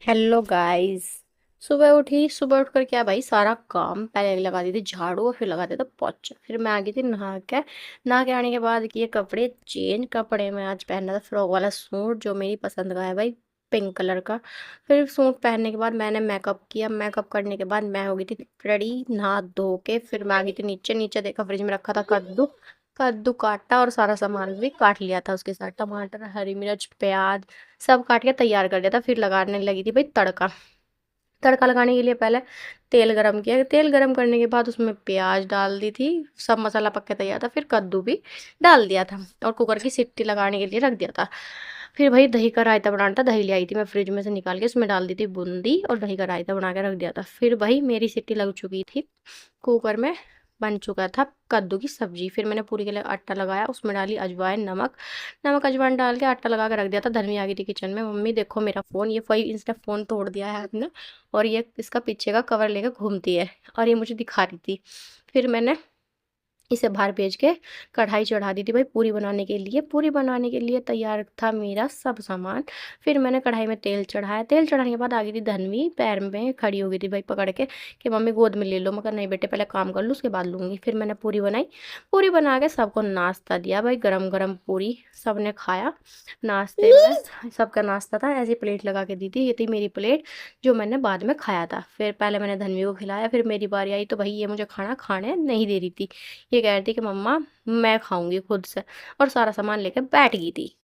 Hello guys. सुबह उठी, सुबह उठकर क्या भाई, सारा काम पहले लगा दी थी झाड़ू और फिर लगा दिया था पोछा। फिर मैं आ गई थी नहा के आने के बाद किए कपड़े चेंज। कपड़े में आज पहना था फ्रॉक वाला सूट जो मेरी पसंद का है भाई, पिंक कलर का। फिर सूट पहनने के बाद मैंने मेकअप किया। मेकअप करने के बाद मैं हो गई थी रेडी नहा धो के। फिर मैं आ गई थी नीचे। नीचे देखा फ्रिज में रखा था कद्दू। कद्दू काटा और सारा सामान भी काट लिया था, उसके साथ टमाटर, हरी मिर्च, प्याज सब काट के तैयार कर दिया था। फिर लगाने लगी थी भाई तड़का। तड़का लगाने के लिए पहले तेल गरम किया। तेल गरम करने के बाद उसमें प्याज डाल दी थी। सब मसाला पक के तैयार था। फिर कद्दू भी डाल दिया था और कुकर की सीटी लगाने के लिए रख दिया था। फिर भाई दही का रायता बनाना था। दही ले आई थी मैं फ्रिज में से निकाल के, उसमें डाल दी थी बूंदी और दही का रायता बना के रख दिया था। फिर भाई मेरी सीटी लग चुकी थी। कुकर में बन चुका था कद्दू की सब्जी। फिर मैंने पूरी के लिए आटा लगाया, उसमें डाली अजवाइन, नमक। नमक अजवाइन डाल के आटा लगा के रख दिया था। धनवी आ गई थी किचन में, मम्मी देखो मेरा फ़ोन, ये वही इसने फ़ोन तोड़ दिया है आपने, और ये इसका पीछे का कवर लेकर घूमती है, और ये मुझे दिखा रही थी। फिर मैंने इसे बाहर भेज के कढ़ाई चढ़ा दी थी भाई पूरी बनाने के लिए। पूरी बनाने के लिए तैयार था मेरा सब सामान। फिर मैंने कढ़ाई में तेल चढ़ाया। तेल चढ़ाने के बाद आ गई थी धनवी, पैर में खड़ी हो गई थी भाई पकड़ के कि मम्मी गोद में ले लो। मगर नहीं बेटे, पहले काम कर लूँ उसके बाद लूँगी। फिर मैंने पूरी बनाई। पूरी बना के सबको नाश्ता दिया भाई, गरम गरम पूरी सबने खाया। नाश्ते में सबका नाश्ता था, ऐसी प्लेट लगा के दी थी। ये थी मेरी प्लेट जो मैंने बाद में खाया था। फिर पहले मैंने धनवी को खिलाया, फिर मेरी बारी आई तो भाई ये मुझे खाना खाने नहीं दे रही थी। ये कह रही थी कि मम्मा मैं खाऊंगी खुद से, और सारा सामान लेकर बैठ गई थी।